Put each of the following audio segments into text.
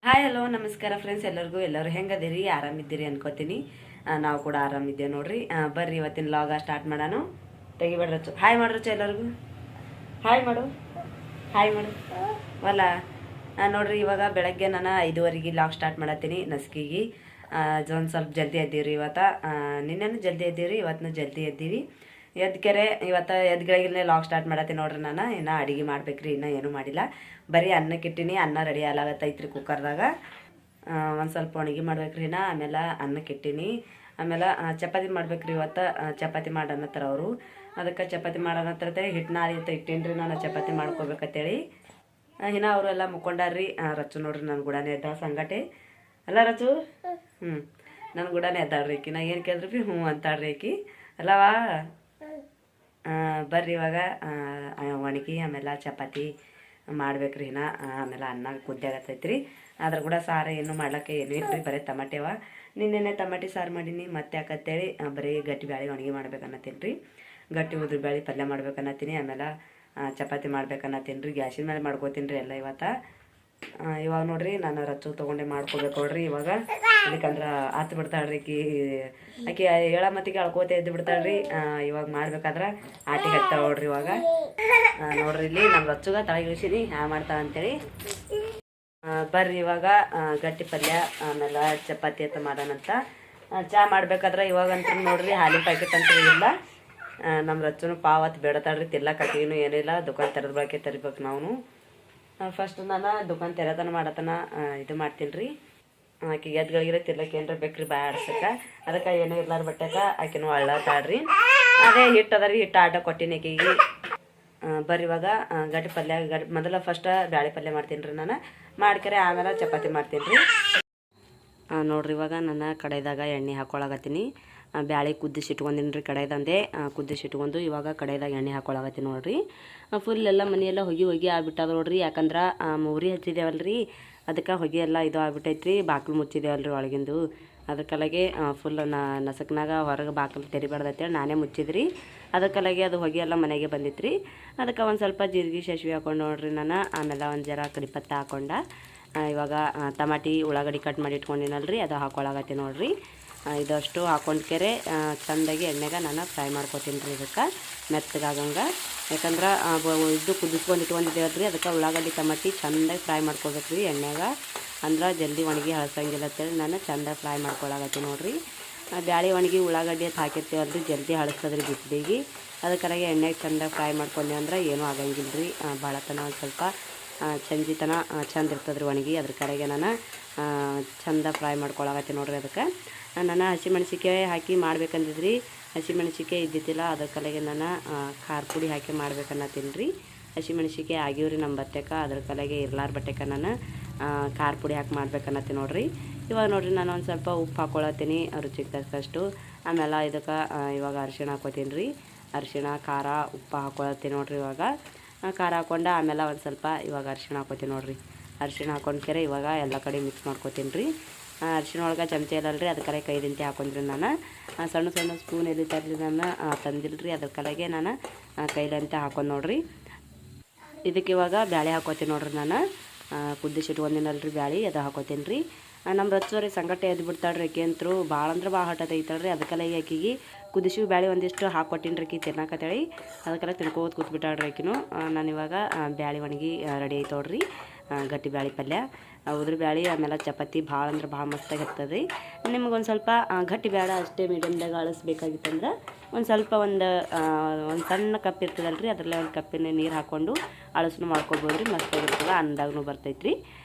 Hi hello ನಮಸ್ಕಾರ friends, ಎಲ್ಲರೂ ಹೆಂಗದಿರಿ? ಆರಾಮಿದ್ದೀರಿ ಅನ್ಕೋತೀನಿ. ನಾವು ಕೂಡ ಆರಾಮಿದ್ದೇವೆ ನೋಡ್ರಿ. ಬರ್ರಿ ಇವತ್ತಿನ ಲಾಗ ಸ್ಟಾರ್ಟ್ ಮಾಡೋಣ. ತೆಗಿಬೇಡ್ರಚ್ಚು, ಹಾಯ್ ಮಾಡ್ರಚ್ಚು ಎಲ್ಲರಿಗೂ. ಹಾಯ್ ಮಾಡು, ಹಾಯ್ ಮಾಡು. ವಲ್ಲ ನೋಡ್ರಿ, ಇವಾಗ ಬೆಳಗ್ಗೆ ನಾನು 5:15 ಲಾಗ್ ಸ್ಟಾರ್ಟ್ ಮಾಡತ್ತೀನಿ ನಸ್ಕಿಗೆ. ಒಂದು ಸ್ವಲ್ಪ ಜಲ್ದಿ ಎದ್ದೀವ್ರಿ ಇವತ್ತು. ನಿನ್ನೆನೂ ಜಲ್ದಿ ಎದ್ದೀವ್ರಿ, ಇವತ್ತು ಜಲ್ದಿ ಎದ್ದೀವಿ. ಎದ್ಕೆರೆ ಇವತ್ತು ಎದ್ಗಳಿಗೆಲ್ಲೇ ಲಾಗ್ ಸ್ಟಾರ್ಟ್ ಮಾಡತ್ತೀನಿ ನೋಡ್ರಿ. ನಾನು ಇನ್ನೂ ಅಡುಗೆ ಮಾಡ್ಬೇಕ್ರಿ, ಇನ್ನೂ ಏನೂ ಮಾಡಿಲ್ಲ. ಬರೀ ಅನ್ನಕ್ಕೆ ಇಟ್ಟಿನಿ, ಅನ್ನ ರೆಡಿ ಆಗತ್ತೈತ್ರಿ ಕುಕ್ಕರ್ದಾಗ. ಒಂದು ಸ್ವಲ್ಪ ಒಣಗಿ ಮಾಡ್ಬೇಕ್ರಿ ನಾ. ಆಮೇಲೆ ಅನ್ನಕ್ಕೆ ಇಟ್ಟಿನಿ. ಆಮೇಲೆ ಚಪಾತಿ ಮಾಡ್ಬೇಕ್ರಿ ಇವತ್ತು. ಚಪಾತಿ ಮಾಡನ್ನತ್ತಾರ ಅವರು. ಅದಕ್ಕೆ ಚಪಾತಿ ಮಾಡೋಣತ್ತೈತೆ. ಹಿಟ್ಟನ್ನ ಆದಿತ್ತು ಇಟ್ಟೇನ್ರಿ ನಾನು ಚಪಾತಿ ಮಾಡ್ಕೋಬೇಕಂತೇಳಿ. ಇನ್ನು ಅವರೆಲ್ಲ ಮುಕ್ಕೊಂಡಾರ್ರಿ. ರಚ್ಚು ನೋಡ್ರಿ ನನ್ನ ಗುಡಾನೇ ಎದ್ದಾಳ ಸಂಗಟೆ ಅಲ್ಲ ರಚ್ಚು. ನನ್ನ ಗುಡಾನೇ ಎದ್ದಾಳ್ರಿ ಆಕಿ. ನಾ ಏನು ಕೇಳಿದ್ರಿ ಭೀ ಹ್ಞೂ ಅಂತಾಳ್ರಿ ಆಕಿ ಅಲ್ಲವಾ. ಬರ್ರಿ ಇವಾಗ ಒಣಗಿ ಆಮೇಲೆ ಚಪಾತಿ ಮಾಡ್ಬೇಕ್ರಿ ಇನ್ನ. ಆಮೇಲೆ ಅನ್ನ ಕುದ್ದಾಗತ್ತೈತ್ರಿ. ಅದ್ರ ಕೂಡ ಸಾರು ಏನು ಮಾಡ್ಲಿಕ್ಕೆ ಏನು ಇಲ್ರಿ, ಬರೀ ಟಮಾಟೆವ. ನಿನ್ನೆನೆ ಟಮಾಟಿ ಸಾರು ಮಾಡೀನಿ. ಮತ್ತೆ ಯಾಕಂತೇಳಿ ಬರೀ ಗಟ್ಟಿ ಬ್ಯಾಳೆ ಒಣಗಿ ಮಾಡ್ಬೇಕನ್ನತ್ತೀನಿ ರೀ. ಗಟ್ಟಿ ಉದ್ರ ಬ್ಯಾಳೆ ಪಲ್ಯ ಮಾಡ್ಬೇಕನ್ನತ್ತೀನಿ. ಆಮೇಲೆ ಚಪಾತಿ ಮಾಡ್ಬೇಕನ್ನತ್ತೀನಿ ರೀ. ಗ್ಯಾಸಿನ ಮೇಲೆ ಮಾಡ್ಕೋತೀನಿ ರೀ ಎಲ್ಲ ಇವತ್ತು. ಇವಾಗ ನೋಡ್ರಿ ನಾನು ರಚ್ಚು ತೊಗೊಂಡೆ ಮಾಡ್ಕೋಬೇಕು ನೋಡ್ರಿ ಇವಾಗ. ಅದಕ್ಕಂದ್ರೆ ಹತ್ತು ಬಿಡ್ತಾಳ್ರಿ ಆಕಿ ಏಳ ಮತ್ತಿಗೆ ಅಳ್ಕೋತೆ ಎದ್ದು ಬಿಡ್ತಾಳ್ರಿ. ಇವಾಗ ಮಾಡ್ಬೇಕಾದ್ರೆ ಆಟಿಗೆ ಹತ್ತಾಳ ನೋಡ್ರಿ ಇವಾಗ. ನೋಡ್ರಿ ಇಲ್ಲಿ ನಮ್ಮ ರಚ್ಚುಗ ತಳಗೆ ಇಳಿಸೀನಿ ಮಾಡ್ತಾಳ ಅಂತೇಳಿ. ಬರ್ರಿ ಇವಾಗ ಗಟ್ಟಿ ಪಲ್ಯ ಆಮೇಲೆ ಚಪಾತಿ ಅಂತ ಮಾಡೋಣಂತ. ಚಹಾ ಮಾಡ್ಬೇಕಾದ್ರೆ ಇವಾಗಂತ ನೋಡ್ರಿ ಹಾಲಿನ ಪ್ಯಾಕೆಟ್ ಅಂತ ಇಲ್ಲ. ನಮ್ಮ ರಚ್ಚುನು ಪಾವತ್ತು ಬೇಡತಾಳ್ರಿ, ತಿರ್ಲಾಕೀನು ಏನಿಲ್ಲ. ದುಕಾನ್ ತೆರೆದ ಬಳಕೆ ತರಿಬೇಕು ನಾವು. ಫಸ್ಟ್ ನಾನು ದುಕಾನ್ ತೆರೆತನ ಮಾಡತನ ಇದು ಮಾಡ್ತೀನಿ ರೀ. ಆಕೆ ಎದ್ಗಳಿಗಿರ ತಿರ್ಲಕ್ಕೆ ಏನಾರ ಬೇಕ್ರಿ ಬಾಯ್ ಆಡ್ಸಕ್ಕೆ. ಅದಕ್ಕೆ ಏನೂ ಇರ್ಲಾರ ಬಟ್ಟೆಕ ಆಕೆನೂ ಅಳ್ಳಾತಾಡ್ರಿ. ಅದೇ ಹಿಟ್ಟು ಅದ ರೀ, ಹಿಟ್ಟು ಆಟ ಕೊಟ್ಟಿನಿ ಆಕೆಗೆ. ಬರ್ರಿ ಇವಾಗ ಗಟ್ಟಿ ಪಲ್ಯ ಮೊದಲ ಫಸ್ಟ್ ಬ್ಯಾಳೆ ಪಲ್ಯ ಮಾಡ್ತೀನಿ ರೀ ನಾನು. ಮಾಡ್ಕರೆ ಆಮೇಲೆ ಚಪಾತಿ ಮಾಡ್ತೀನಿ ರೀ. ನೋಡ್ರಿ ಇವಾಗ ನಾನು ಕಡೆದಾಗ ಎಣ್ಣೆ ಹಾಕ್ಕೊಳಗತ್ತೀನಿ. ಬ್ಯಾಳೆ ಕುದಿಸಿಟ್ಕೊಂಡಿನಿ ರೀ ಕಡೆದಂದೆ. ಕುದಿಸಿಟ್ಕೊಂಡು ಇವಾಗ ಕಡೆದಾಗ ಎಣ್ಣೆ ಹಾಕ್ಕೊಳಗತ್ತೀನಿ ನೋಡ್ರಿ. ಫುಲ್ ಎಲ್ಲ ಮನೆಯೆಲ್ಲ ಹೊಗೆ ಆಗ್ಬಿಟ್ಟದ ನೋಡ್ರಿ. ಯಾಕಂದ್ರೆ ಮೂರಿ ಹಚ್ಚಿದೇವಲ್ರಿ, ಅದಕ್ಕೆ ಹೊಗೆ ಎಲ್ಲ ಇದು ಆಗ್ಬಿಟ್ಟೈತ್ರಿ. ಬಾಕ್ಲು ಮುಚ್ಚಿದೇವಲ್ರಿ ಒಳಗಿಂದು. ಅದಕ್ಕಲಾಗೆ ಫುಲ್ ನಸಕ್ನಾಗ ಹೊರಗೆ ಬಾಕ್ಲು ತೆರಿಬಾರ್ದತ್ತೇಳಿ ನಾನೇ ಮುಚ್ಚಿದ್ರಿ. ಅದಕ್ಕಲಾಗೆ ಅದು ಹೊಗೆ ಎಲ್ಲ ಮನೆಗೆ ಬಂದಿತ್ರಿ. ಅದಕ್ಕೆ ಒಂದು ಸ್ವಲ್ಪ ಜೀರಿಗೆ ಸಾಸಿವೆ ಹಾಕೊಂಡು ನೋಡ್ರಿ ನಾನು. ಆಮೇಲೆ ಒಂದು ಜರ ಕಡಿಪತ್ತ ಹಾಕೊಂಡ ಇವಾಗ ಟಮಾಟಿ ಉಳ್ಳಾಗಡ್ಡಿ ಕಟ್ ಮಾಡಿ ಇಟ್ಕೊಂಡಿನಲ್ರಿ, ಅದು ಹಾಕ್ಕೊಳಗತ್ತೆ ನೋಡ್ರಿ. ಇದಷ್ಟು ಹಾಕೊಂಡ್ಕೆರೆ ಚೆಂದಾಗಿ ಎಣ್ಣೆಗೆ ನಾನು ಫ್ರೈ ಮಾಡ್ಕೊತೀನಿ ರೀ. ಇದಕ್ಕೆ ಮೆತ್ತಗಾಗಂಗೆ. ಯಾಕಂದ್ರೆ ಇದು ಕುದಿಸ್ಕೊಂಡು ಇಟ್ಕೊಂಡಿದ್ದೇವಲ್ರಿ, ಅದಕ್ಕೆ ಉಳ್ಳಾಗಡ್ಡಿ ಟಮಾಟಿ ಚೆಂದಾಗಿ ಫ್ರೈ ಮಾಡ್ಕೊಬೇಕು ರೀ ಎಣ್ಣೆಗೆ. ಅಂದ್ರೆ ಜಲ್ದಿ ಒಣಗಿ ಹಳಸಂಗಿಲ್ಲ ಅಂತೇಳಿ ನಾನು ಚೆಂದಾಗಿ ಫ್ರೈ ಮಾಡ್ಕೊಳಗತ್ತೀನಿ ನೋಡ್ರಿ. ಬ್ಯಾಳೆ ಒಣಗಿ ಉಳ್ಳಾಗಡ್ಡಿ ಅಂತ ಹಾಕಿರ್ತೀವಲ್ರಿ, ಜಲ್ದಿ ಹಳಸ್ತದ್ರಿ ಬಿಸಿಲಿಗೆ. ಅದಕ್ಕಾಗಿ ಎಣ್ಣೆಗೆ ಚೆಂದಾಗಿ ಫ್ರೈ ಮಾಡ್ಕೊಂಡೆ ಅಂದ್ರೆ ಏನೂ ಆಗಂಗಿಲ್ಲ ರೀ. ಭಾಳತನ ಒಂದು ಸ್ವಲ್ಪ ಚಂಜಿತನ ಚೆಂದ ಇರ್ತದ್ರಿ ಒಣಗಿ. ಅದ್ರ ಕಡೆಗೆ ನಾನು ಚೆಂದ ಫ್ರೈ ಮಾಡ್ಕೊಳಗತ್ತೀನಿ ನೋಡ್ರಿ. ಅದಕ್ಕೆ ನಾನು ಹಸಿಮೆಣ್ಸಿಕಾಯಿ ಹಾಕಿ ಮಾಡ್ಬೇಕಂದಿದ್ರಿ. ಹಸಿಮೆಣ್ಸಿಕಾಯಿ ಇದ್ದಿದ್ದಿಲ್ಲ, ಅದ್ರ ಕಲೆಗೆ ನಾನು ಖಾರ ಪುಡಿ ಹಾಕಿ ಮಾಡ್ಬೇಕನ್ನತ್ತೀನಿ ರೀ. ಹಸಿಮೆಣ್ಸಿಕಾಯಿ ಆಗಿವ್ರಿ ನಮ್ಮ ಬಟ್ಟೆಕ, ಅದ್ರ ಕಲೆಗೆ ಇರ್ಲಾರ ಬಟ್ಟೆಕ ನಾನು ಖಾರ ಪುಡಿ ಹಾಕಿ ಮಾಡ್ಬೇಕನ್ನತ್ತೀನಿ ನೋಡ್ರಿ. ಇವಾಗ ನೋಡ್ರಿ ನಾನು ಒಂದು ಸ್ವಲ್ಪ ಉಪ್ಪು ಹಾಕ್ಕೊಳತ್ತೀನಿ ರುಚಿಗೆ ತಕ್ಕಷ್ಟು. ಆಮೇಲೆ ಇದಕ್ಕೆ ಇವಾಗ ಅರಿಶಿಣ ಹಾಕ್ಕೊತೀನಿ ರೀ. ಅರಿಶಿಣ ಖಾರ ಉಪ್ಪು ಹಾಕ್ಕೊಳತ್ತೀನಿ ನೋಡ್ರಿ. ಇವಾಗ ಖಾರ ಹಾಕ್ಕೊಂಡು ಆಮೇಲೆ ಒಂದು ಸ್ವಲ್ಪ ಇವಾಗ ಅರಿಶಿಣ ಹಾಕ್ಕೊತೀನಿ ನೋಡ್ರಿ. ಅರಿಶಿಣ ಹಾಕೊಂಡ್ಕೆರೆ ಇವಾಗ ಎಲ್ಲ ಕಡೆ ಮಿಕ್ಸ್ ಮಾಡ್ಕೊತೀನಿ ರೀ. ಅರಿಶಿಣ ಒಳಗೆ ಚಮಚ ಇಲ್ಲಲ್ರಿ, ಅದಕ್ಕೆ ಕೈದಿಂತೆ ಹಾಕೊಂಡ್ರಿ ನಾನು. ಸಣ್ಣ ಸಣ್ಣ ಸ್ಪೂನ್ ಎಲ್ಲಿ ತರಲಿ ನಾನು ತಂದಿಲ್ರಿ, ಅದ್ರ ಕಲೆಗೆ ನಾನು ಕೈಲಂತೆ ಹಾಕೊಂಡು ನೋಡ್ರಿ. ಇದಕ್ಕೆ ಇವಾಗ ಬ್ಯಾಳೆ ಹಾಕೋತೀನಿ ನೋಡ್ರಿ. ನಾನು ಕುದಿಸಿಟ್ಕೊಂಡಿನಲ್ರಿ ಬ್ಯಾಳೆ, ಅದು ಹಾಕೋತೀನಿ ರೀ. ನಮ್ಮ ರಚ್ಚೋರಿ ಸಂಗಟೆ ಎದ್ದು ಬಿಡ್ತಾಳ್ರಿ ಆಕೆ ಅಂತರೂ. ಭಾಳ ಅಂದ್ರೆ ಭಾಳ ಹಠ ತೆಗಿತಾಳ್ರಿ. ಅದಕ್ಕೆಲ್ಲ ಆಕೆಗೆ ಕುದಿಸಿ ಬ್ಯಾಳೆ ಒಂದಿಷ್ಟು ಹಾಕ್ಕೊಟ್ಟಿನಿ ರೀ ಆಕೆ ತಿನ್ನಕತ್ತೇಳಿ. ಅದಕ್ಕೆಲ್ಲ ತಿನ್ಕೋತ ಕೂತ್ಬಿಟ್ಟಾಳ್ರಿ ಆಕಿನೂ. ನಾನು ಇವಾಗ ಬ್ಯಾಳೆ ಒಣಗಿ ರೆಡಿ ಐತೆ ನೋಡ್ರಿ. ಗಟ್ಟಿ ಬ್ಯಾಳೆ ಪಲ್ಯ ಉದ್ರ ಬ್ಯಾಳೆ ಆಮೇಲೆ ಚಪಾತಿ ಭಾಳ ಅಂದ್ರೆ ಭಾಳ ಮಸ್ತಾಗಿ ಇರ್ತದೆ ರೀ. ನಿಮ್ಗೊಂದು ಸ್ವಲ್ಪ ಗಟ್ಟಿ ಬೇಡ ಅಷ್ಟೇ ಮೀಡಿಯಮ್ದಾಗ ಅಳಿಸ್ಬೇಕಾಗಿತ್ತಂದ್ರೆ ಒಂದು ಸ್ವಲ್ಪ ಒಂದು ಸಣ್ಣ ಕಪ್ ಇರ್ತದಲ್ರಿ, ಅದರಲ್ಲೇ ಒಂದು ಕಪ್ಪಿನ ನೀರು ಹಾಕ್ಕೊಂಡು ಅಳಸನು ಮಾಡ್ಕೊಬೋದು ರೀ. ಮಸ್ತಾಗಿರ್ತದೆ, ಅನ್ನದಾಗೂ ಬರ್ತೈತೆ ರೀ.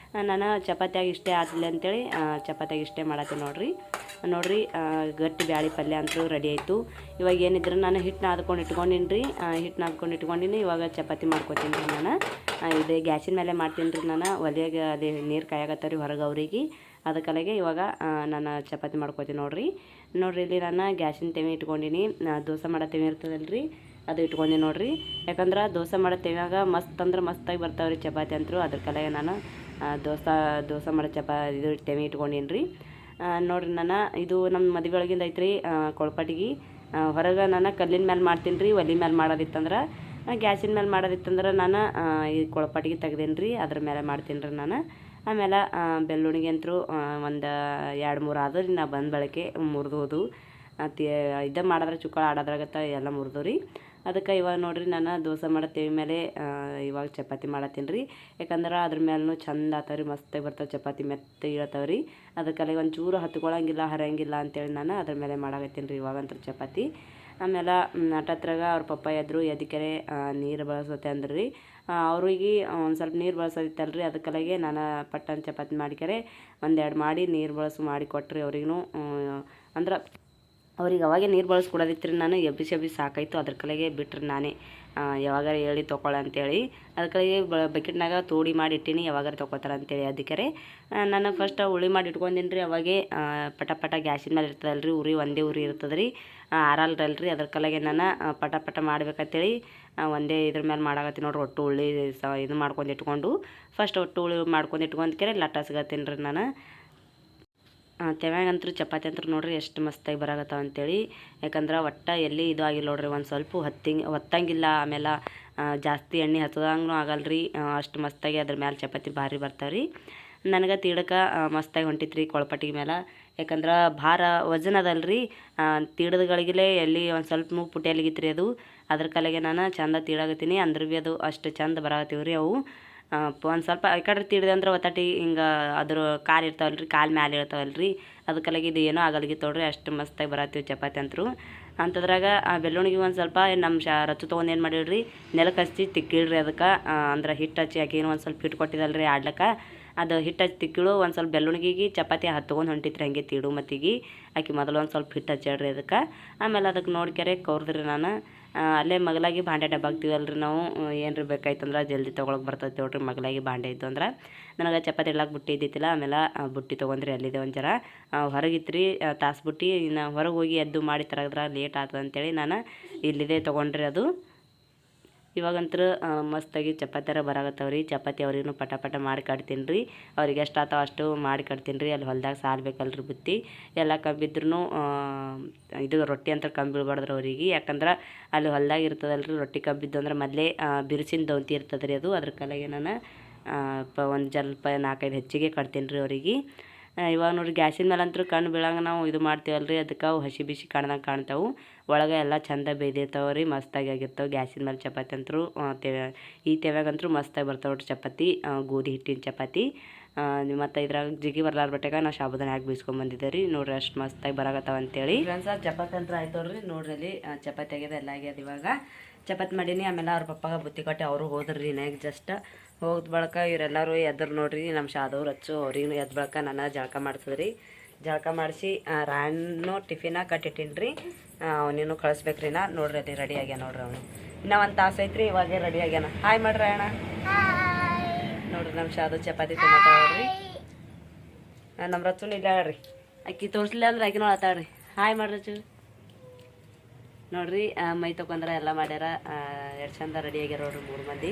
ನಾನು ಚಪಾತಿಯಾಗಿ ಇಷ್ಟೇ ಆತಿಲ್ಲ ಅಂತೇಳಿ ಚಪಾತಿಯಾಗಿ ಇಷ್ಟೇ ಮಾಡತ್ತೀನಿ ನೋಡ್ರಿ. ಗಟ್ಟಿ ಬ್ಯಾಳೆ ಪಲ್ಯ ಅಂತೂ ರೆಡಿ ಆಯಿತು. ಇವಾಗ ಏನಿದ್ರು ನಾನು ಹಿಟ್ಟು ನಾದ್ಕೊಂಡು ಇಟ್ಕೊಂಡಿನಿ ರೀ. ಹಿಟ್ಟು ನಾದ್ಕೊಂಡು ಇಟ್ಕೊಂಡಿನಿ. ಇವಾಗ ಚಪಾತಿ ಮಾಡ್ಕೊತೀನಿ ರೀ ನಾನು. ಇದೇ ಗ್ಯಾಸಿನ ಮೇಲೆ ಮಾಡ್ತೀನಿ ರೀ ನಾನು. ಒಲೆಯಾಗ ಅದೇ ನೀರು ಕಾಯಾಗತ್ತವ್ರಿ ಹೊರಗೆ ಅವ್ರಿಗೆ. ಅದಕ್ಕಲಾಗೆ ಇವಾಗ ನಾನು ಚಪಾತಿ ಮಾಡ್ಕೊತೀನಿ ನೋಡ್ರಿ. ಇಲ್ಲಿ ನಾನು ಗ್ಯಾಸಿನ ತೆವೆ ಇಟ್ಕೊಂಡಿನಿ. ದೋಸೆ ಮಾಡೋ ತೆವೆ ಇರ್ತದಲ್ರಿ, ಅದು ಇಟ್ಕೊಂಡಿ ನೋಡ್ರಿ. ಯಾಕಂದ್ರೆ ದೋಸೆ ಮಾಡೋ ತೆವ್ಯಾಗ ಮಸ್ತ್ ಅಂದ್ರೆ ಮಸ್ತಾಗಿ ಬರ್ತಾವ್ರಿ ಚಪಾತಿ ಅಂತೂ. ಅದ್ರ ಕಲೆಗೆ ನಾನು ದೋಸೆ ಮಾಡೋ ಇದು ತೆವೆ ಇಟ್ಕೊಂಡಿನಿ ರೀ. ನೋಡ್ರಿ ನಾನು ಇದು ನಮ್ಮ ಮದುವೆ ಒಳಗಿಂದ ಐತ್ರಿ ಕೊಳ್ಪಟ್ಟಿಗೆ. ಹೊರಗೆ ನಾನು ಕಲ್ಲಿನ ಮೇಲೆ ಮಾಡ್ತೀನಿ ರೀ. ಒಲೆ ಮೇಲೆ ಮಾಡೋದಿತ್ತಂದ್ರೆ ಗ್ಯಾಸಿನ ಮೇಲೆ ಮಾಡೋದಿತ್ತಂದ್ರೆ ನಾನು ಈ ಕೊಳಪಟ್ಟಿಗೆ ತೆಗ್ದೇನಿ ರೀ, ಅದ್ರ ಮೇಲೆ ಮಾಡ್ತೀನಿ ರೀ ನಾನು. ಆಮೇಲೆ ಬೆಳ್ಳುಣಿಗೆ ಅಂತೂ ಒಂದು 2-3 ಆದ್ರಿ ನಾ ಬಂದ ಬಳಕೆ ಮುರಿದೋದು ಇದು ಮಾಡಿದ್ರೆ ಚುಕ್ಕಳ ಆಡೋದ್ರಾಗತ್ತ ಎಲ್ಲ ಮುರಿದು ರೀ. ಅದಕ್ಕೆ ಇವಾಗ ನೋಡಿರಿ ನಾನು ದೋಸೆ ಮಾಡತ್ತೇವಿ ಮೇಲೆ ಇವಾಗ ಚಪಾತಿ ಮಾಡತ್ತೀನಿ ರೀ. ಯಾಕಂದ್ರೆ ಅದ್ರ ಮೇಲೂ ಚಂದ ಆತಾವ್ರಿ, ಮಸ್ತಾಗಿ ಬರ್ತಾವೆ ಚಪಾತಿ ಮೆತ್ತಗೆ ಇಳತಾವೆ ರೀ. ಅದಕ್ಕಲ್ಲಿ ಒಂಚೂರು ಹತ್ಕೊಳ್ಳಂಗಿಲ್ಲ ಹರಿಯಂಗಿಲ್ಲ ಅಂತೇಳಿ ನಾನು ಅದ್ರ ಮೇಲೆ ಮಾಡಾಕತ್ತೀನಿ ರೀ ಇವಾಗಂತೂ ಚಪಾತಿ. ಆಮೇಲೆ ನಟತ್ರಾಗ ಅವ್ರ ಪಪ್ಪ ಎದ್ರು ಎದಕ್ಕೆ ನೀರು ಬಳಸತ್ತೆ ಅಂದ್ರಿ ರೀ. ಅವ್ರಿಗೆ ಒಂದು ಸ್ವಲ್ಪ ನೀರು ಬಳಸೋದಿತ್ತಲ್ರಿ, ಅದಕ್ಕಲಾಗೆ ನಾನು ಪಟ್ಟನ್ ಚಪಾತಿ ಮಾಡಿಕರೆ 1-2 ಮಾಡಿ ನೀರು ಮಾಡಿ ಕೊಟ್ರಿ ಅವ್ರಿಗೂ. ಅಂದ್ರೆ ಅವ್ರಿಗೆ ಅವಾಗೆ ನೀರು ಬಳಸ್ಕೊಡೋದಿತ್ತು ರೀ. ನಾನು ಎಬ್ಬಿಸಿ ಸಾಕಾಯ್ತು, ಅದ್ರ ಕಲೆಗೆ ಬಿಟ್ರಿ ನಾನೇ ಯಾವಾಗಾರ ಹೇಳಿ ತೊಗೊಳ ಅಂತೇಳಿ. ಅದಕ್ಕೆ ಬಕೆಟ್ನಾಗ ತೋಡಿ ಮಾಡಿ ಇಟ್ಟೀನಿ, ಯಾವಾಗಾರ ತೊಗೊತಾರೆ ಅಂತೇಳಿ. ಅದಕ್ಕೆ ನಾನು ಫಸ್ಟ್ ಉಳಿ ಮಾಡಿ ಇಟ್ಕೊಂಡಿನಿ ರೀ. ಅವಾಗೆ ಪಟ ಗ್ಯಾಸಿನ ಮೇಲೆ ಇರ್ತದಲ್ರಿ, ಒಂದೇ ಉರಿ ಇರ್ತದೆ ರೀ, ಆರಲ್ರಲ್ರಿ. ಅದ್ರ ಕಲೆಗೆ ನಾನು ಪಟ ಮಾಡ್ಬೇಕಂತೇಳಿ ಒಂದೇ ಇದ್ರ ಮೇಲೆ ಮಾಡಾಕತ್ತೀನಿ ನೋಡ್ರಿ. ಒಟ್ಟು ಉಳ್ಳಿ ಇದು ಮಾಡ್ಕೊಂಡು ಇಟ್ಕೊಂಡು ಫಸ್ಟ್ ಒಟ್ಟು ಉಳ್ಳಿ ಮಾಡ್ಕೊಂಡು ಇಟ್ಕೊಂಡ್ಕೆರೆ ಲಟ್ಟಾಸ್ಗತ್ತೀನಿ ರೀ ನಾನು. ತೆವ್ಯಾಗಂತೂ ಚಪಾತಿ ಅಂತೂ ನೋಡ್ರಿ ಎಷ್ಟು ಮಸ್ತಾಗಿ ಬರಾಕತ್ತಾವ ಅಂತೇಳಿ. ಯಾಕಂದ್ರೆ ಒಟ್ಟು ಎಲ್ಲಿ ಇದು ಆಗಿಲ್ಲ ನೋಡ್ರಿ, ಒಂದು ಸ್ವಲ್ಪ ಹೊತ್ತಂಗಿಲ್ಲ. ಆಮೇಲೆ ಜಾಸ್ತಿ ಎಣ್ಣೆ ಹತ್ತದಂಗೂ ಆಗಲ್ರಿ, ಅಷ್ಟು ಮಸ್ತಾಗಿ ಅದ್ರ ಮೇಲೆ ಚಪಾತಿ ಭಾರಿ ಬರ್ತಾವ್ರಿ. ನನಗೆ ತೀಡಕ್ಕೆ ಮಸ್ತಾಗಿ ಹೊಂಟಿತ್ರಿ ಕೊಳಪಟ್ಟಿಗೆ ಮೇಲೆ. ಯಾಕಂದ್ರೆ ಭಾರ ವಜನ್ ಅದಲ್ರಿ, ತೀಡದ್ಗಳಿಗಲೇ ಎಲ್ಲಿ ಒಂದು ಸ್ವಲ್ಪ ಪುಟಿಯಲ್ಲಿಗಿತ್ರಿ ಅದು. ಅದ್ರ ಕಲೆಗೆ ನಾನು ಚಂದ ತೀಡಾಗತ್ತೀನಿ. ಅಂದ್ರೆ ಭೀ ಅದು ಅಷ್ಟು ಚಂದ ಬರಾಕತ್ತೀವ್ರಿ ಅವು. ಒಂದು ಸ್ವಲ್ಪ ಈ ಕಡೆ ತೀಡಿದೆ ಅಂದ್ರೆ ಒತ್ತಾಟಿ ಹಿಂಗೆ ಅದ್ರ ಕಾಲು ಇರ್ತಾವಲ್ರಿ, ಕಾಲು ಮ್ಯಾಲೆ ಇರ್ತಾವಲ್ರಿ. ಅದಕ್ಕಲಾಗಿ ಇದು ಏನೋ ಆಗಲ್ಗಿತ್ತು ನೋಡ್ರಿ, ಅಷ್ಟು ಮಸ್ತಾಗಿ ಬರತ್ತೀವಿ ಚಪಾತಿ ಅಂತರೂ. ಅಂಥದ್ರಾಗ ಬೆಳ್ಳುಣಿಗೆ ಒಂದು ಸ್ವಲ್ಪ ನಮ್ಮ ರಚ್ಚು ತೊಗೊಂಡು ಏನು ಮಾಡಿಡ್ರಿ, ನೆಲಕ್ಕೆ ಹಚ್ಚಿ ತಿಕ್ಕಿಡ್ರಿ. ಅದಕ್ಕೆ ಅಂದ್ರೆ ಹಿಟ್ಟು ಹಚ್ಚಿ ಆಕಿನೂ ಒಂದು ಸ್ವಲ್ಪ ಹಿಟ್ಟು ಕೊಟ್ಟಿದ್ದಲ್ರಿ ಆಡ್ಲಕ್ಕೆ. ಅದು ಹಿಟ್ಟು ಹಚ್ಚಿ ತಿಕ್ಕಿಳು ಒಂದು ಸ್ವಲ್ಪ ಬೆಳ್ಳುಣಿಗೆ ಚಪಾತಿ ಹತ್ಕೊಂಡು ಹೊಂಟಿತ್ರಿ ಹಂಗೆ ತೀಡು ಮತ್ತಿಗೆ. ಆಕಿ ಮೊದಲು ಒಂದು ಸ್ವಲ್ಪ ಹಿಟ್ಟು ಹಚ್ಚಾಡ್ರಿ ಅದಕ್ಕೆ. ಆಮೇಲೆ ಅದಕ್ಕೆ ನೋಡ್ಕೆರೆ ಕೌರ್ದ್ರಿ ನಾನು. ಅಲ್ಲೇ ಮಗಲಾಗಿ ಭಾಂಡೆ ಡಬ್ಬಾಕ್ತೀವಲ್ರಿ ನಾವು, ಏನ್ರಿ ಬೇಕಾಯ್ತಂದ್ರೆ ಜಲ್ದಿ ತೊಗೊಳಕ್ಕೆ ಬರ್ತೈತೆ ನೋಡ್ರಿ ಮಗಲಾಗಿ ಭಾಂಡೆ ಇದ್ದು ಅಂದ್ರೆ. ನನಗೆ ಚಪಾತಿ ಇಡ್ಲಾಕ ಬುಟ್ಟಿ ಇದ್ದಿತ್ತಿಲ್ಲ, ಆಮೇಲೆ ಬುಟ್ಟಿ ತೊಗೊಂಡ್ರಿ ಅಲ್ಲಿದೆ ಒಂದು ಜರ ಹೊರಗಿತ್ರಿ ತಾಸು ಬುಟ್ಟಿ. ಇನ್ನು ಹೊರಗೆ ಹೋಗಿ ಎದ್ದು ಮಾಡಿ ತರದ್ರ ಲೇಟ್ ಆಗ್ತದೆ ಅಂತೇಳಿ ನಾನು ಇಲ್ಲಿದೆ ತೊಗೊಂಡ್ರಿ ಅದು. ಇವಾಗಂತೂ ಮಸ್ತಾಗಿ ಚಪಾತಿಯರ ಬರಾಕತ್ತವ್ರಿ. ಚಪಾತಿ ಅವ್ರಿಗೂ ಪಟ ಮಾಡಿ ಕಟ್ತೀನಿ ರೀ. ಅವ್ರಿಗೆ ಎಷ್ಟು ಆತಾವ ಅಷ್ಟು ಮಾಡಿ ಕಟ್ತೀನಿ ರೀ. ಅಲ್ಲಿ ಹೊಲ್ದಾಗ ಸಾಲ್ಬೇಕಲ್ರಿ ಬುತ್ತಿ ಎಲ್ಲ ಕಂಬಿದ್ರೂ ಇದು ರೊಟ್ಟಿ ಅಂತ ಕಂಬಿ ಬೀಳ್ಬಾರ್ದ್ರಿ ಅವ್ರಿಗೆ. ಯಾಕಂದ್ರೆ ಅಲ್ಲಿ ಹೊಲ್ದಾಗ ಇರ್ತದಲ್ರಿ ರೊಟ್ಟಿ ಕಂಬಿದ್ದು ಅಂದ್ರೆ ಮೊದಲೇ ಬಿರುಸಿನ ದೌತಿ ಇರ್ತದೆ ರೀ ಅದು. ಅದ್ರ ಕಲೆಗೆ ನಾನು ಒಂದು ಸ್ವಲ್ಪ 4-5 ಹೆಚ್ಚಿಗೆ ಕಟ್ತೀನಿ ರೀ ಅವ್ರಿಗೆ. ಇವಾಗ ನೋಡಿರಿ ಗ್ಯಾಸಿನ ಮೇಲೆ ಅಂತೂ ಕಣ್ಣು ಬೀಳಂಗೆ ನಾವು ಇದು ಮಾಡ್ತೀವಲ್ರಿ, ಅದಕ್ಕೆ ಅವು ಹಸಿ ಬಿಸಿ ಕಾಣ್ದಂಗೆ ಕಾಣ್ತಾವೆ. ಒಳಗೆ ಎಲ್ಲ ಚಂದ ಬೇಯ್ದಿರ್ತಾವೆ ರೀ, ಮಸ್ತಾಗಿ ಆಗಿರ್ತಾವೆ. ಗ್ಯಾಸಿನ ಮೇಲೆ ಚಪಾತಿ ಅಂತೂ ಈ ತೆವ್ಯಾಗಂತೂ ಮಸ್ತಾಗಿ ಬರ್ತಾವೆ ನೋಡ್ರಿ ಚಪಾತಿ, ಗೋಧಿ ಹಿಟ್ಟಿನ ಚಪಾತಿ. ಮತ್ತು ಇದ್ರಾಗ ಜಿಗಿ ಬರ್ಲಾರ್ಬಿಟ್ಟಾಗ ನಾವು ಸಾಬುದಾನಿ ಹಾಕಿ ಬೀಸ್ಕೊಂಬಂದಿದ್ದೆ ರೀ. ನೋಡ್ರಿ ಅಷ್ಟು ಮಸ್ತಾಗಿ ಬರಾಕತ್ತಾವ ಅಂತೇಳಿ. ಫ್ರೆಂಡ್ಸ್ ಚಪಾತಿ ಅಂತೂ ಆಯ್ತು ನೋಡ್ರಿ. ನೋಡ್ರಿ ಅಲ್ಲಿ ಚಪಾತಿ ಆಗ್ಯದ ಎಲ್ಲ ಆಗ್ಯದ. ಇವಾಗ ಚಪಾತಿ ಮಾಡೀನಿ. ಆಮೇಲೆ ಅವ್ರ ಪಪ್ಪಾಗ ಬುತ್ತಿ ಕೊಟ್ಟೆ, ಅವರು ಹೋದ್ರಿ ನಾಗ ಜಸ್ಟ್ ಹೋದ ಬಳಕ ಇವರೆಲ್ಲರೂ ಎದ್ರು ನೋಡ್ರಿ. ನಮ್ಮ ಶಾದವ್ರು ಹಚ್ಚು ಅವ್ರಿಗೂ ಎದ್ದು ಬಳಕ ನಾನು ಜಳಕ ಮಾಡ್ತದ್ರಿ. ಜಳಕ ಮಾಡಿಸಿ ರಾಣು ಟಿಫಿನ ಕಟ್ಟಿಟ್ಟೀನಿ ರೀ. ಅವನೇನು ಕಳಿಸ್ಬೇಕ್ರಿ ನಾ. ನೋಡ್ರಿ ಅಲ್ಲಿ ರೆಡಿ ಆಗ್ಯಾನ ನೋಡ್ರಿ ಅವನು. ಇನ್ನೂ ಒಂದು ತಾಸು ಐತ್ರಿ, ಇವಾಗೇ ರೆಡಿ ಆಗ್ಯಾನ. ಹಾಯ್ ಮಾಡ್ರಿ ಅಣ್ಣ. ನೋಡ್ರಿ ನಮ್ಮ ಶಾದು ಚಪಾತಿ ತಿನ್ನತ್ತಾವ್ರಿ. ನಮ್ಮ ರಚ್ಚುನು ಇಲ್ಲ ಹೇಳ್ರಿ, ಅಕ್ಕಿ ತೋರಿಸ್ಲಿಲ್ಲ ಅಂದ್ರೆ ಆಕಿನೂ ಆತಾಳ್ರಿ. ಹಾಯ್ ಮಾಡ್ರಿ ರಚ್ಚು. ನೋಡ್ರಿ ಮೈ ತೊಗೊಂಡ್ರೆ ಎಲ್ಲ ಮಾಡ್ಯಾರ. ಎಷ್ಟು ಚಂದ ರೆಡಿ ಆಗ್ಯಾರ ನೋಡ್ರಿ 3 ಮಂದಿ.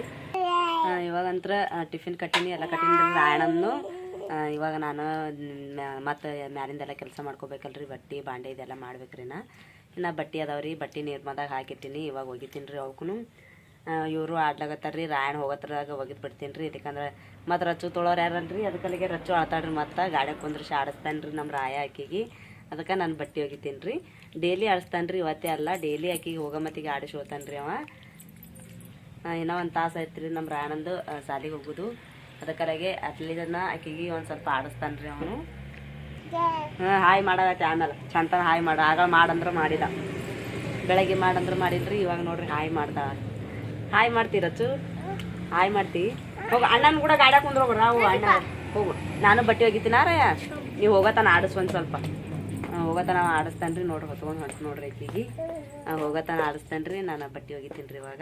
ಇವಾಗಂತ್ರ ಟಿಫಿನ್ ಕಟ್ಟೀನಿ, ಎಲ್ಲ ಕಟ್ಟೀನಿ ರೀ ರಾಯಣ್ಣನ್ನು. ಇವಾಗ ನಾನು ಮತ್ತು ಮ್ಯಾಲಿಂದೆಲ್ಲ ಕೆಲಸ ಮಾಡ್ಕೋಬೇಕಲ್ರಿ, ಬಟ್ಟೆ ಬಾಂಡೆ ಇದೆಲ್ಲ ಮಾಡ್ಬೇಕ್ರಿ. ಇನ್ನು ಬಟ್ಟೆ ಅದಾವ್ರಿ, ಬಟ್ಟೆ ನೀರ್ಮದಾಗ ಹಾಕಿಟ್ಟಿನಿ. ಇವಾಗ ಒಗಿತೀನಿ ರೀ ಅವಕ್ಕೂ. ಇವರು ಆಡ್ಲಾಗತ್ತಾರ್ರಿ. ರಾಯಣ್ಣ ಹೋಗತ್ರಾಗ ಒಗಿದು ಬಿಡ್ತೀನಿ ರೀ. ಇದಕ್ಕಂದ್ರೆ ಮತ್ತು ರಚ್ಚು ತೊಳೋರು ಯಾರಲ್ರಿ, ಅದಕ್ಕಲ್ಲಿಗೆ ರಚ್ಚು ಆಳ್ತಾಳ್ರಿ. ಮತ್ತು ಗಾಡಿ ಕುಂದ್ರಿಸಿ ಆಡಿಸ್ತಾನೆ ರೀ ನಮ್ಮ ರಾಯ ಆಕಿಗೆ. ಅದಕ್ಕೆ ನಾನು ಬಟ್ಟೆ ಒಗಿತೀನಿ ರೀ. ಡೈಲಿ ಆಡಿಸ್ತಾನೆ ರೀ, ಇವತ್ತೇ ಅಲ್ಲ ಡೈಲಿ ಆಕಿಗೆ ಹೋಗೋ ಮತ್ತಿಗೆ ಆಡಿಸಿ ಹೋಗ್ತಾನೆ ರೀ ಅವ. ಇನ್ನೂ ಒಂದು ತಾಸು ಆಯ್ತು ರೀ ನಮ್ಮ ರಾಯಣ್ಣಂದು ಸಾಲಿಗೆ ಹೋಗೋದು. ಅದಕ್ಕಲಾಗೆ ಅಟ್ಲಿದನ್ನ ಆಕಿಗೆ ಒಂದು ಸ್ವಲ್ಪ ಆಡಿಸ್ತಾನೆ ರೀ ಅವನು. ಹಾಯ್ ಮಾಡಾಗತ್ತೆ ಆಮೇಲೆ ಚಂದ ಹಾಯ್ ಮಾಡ. ಆಗ ಮಾಡಂದ್ರೆ ಮಾಡಿದ, ಬೆಳಗ್ಗೆ ಮಾಡಂದ್ರೆ ಮಾಡಿದ್ರಿ. ಇವಾಗ ನೋಡ್ರಿ ಹಾಯ್ ಮಾಡ್ದ. ಹಾಯ್ ಮಾಡ್ತೀರಚ್ಚು, ಹಾಯ್ ಮಾಡ್ತಿ. ಹೋಗು ಅಣ್ಣನ ಕೂಡ ಗಾಡ್ಯಾಗ ಕುಂದ್ರೋಗ್ರ. ಅವು ಅಣ್ಣ ಹೋಗು, ನಾನು ಬಟ್ಟೆ ಒಗಿತೀನಾರ, ನೀವು ಹೋಗತ್ತಾನ ಆಡಿಸ್ ಒಂದು ಸ್ವಲ್ಪ. ಹೋಗತ್ತಾನ ಆಡಿಸ್ತಾನೆ ರೀ. ನೋಡ್ರಿ ಹೊತ್ಕೊಂಡು ಹೊಂಟು ನೋಡ್ರಿ ಆಕಿಗೆ. ಹೋಗತ್ತಾನ ಆಡಿಸ್ತಾನೆ ರೀ. ನಾನು ಬಟ್ಟೆ ಒಗಿತೀನಿ ರೀ ಇವಾಗ.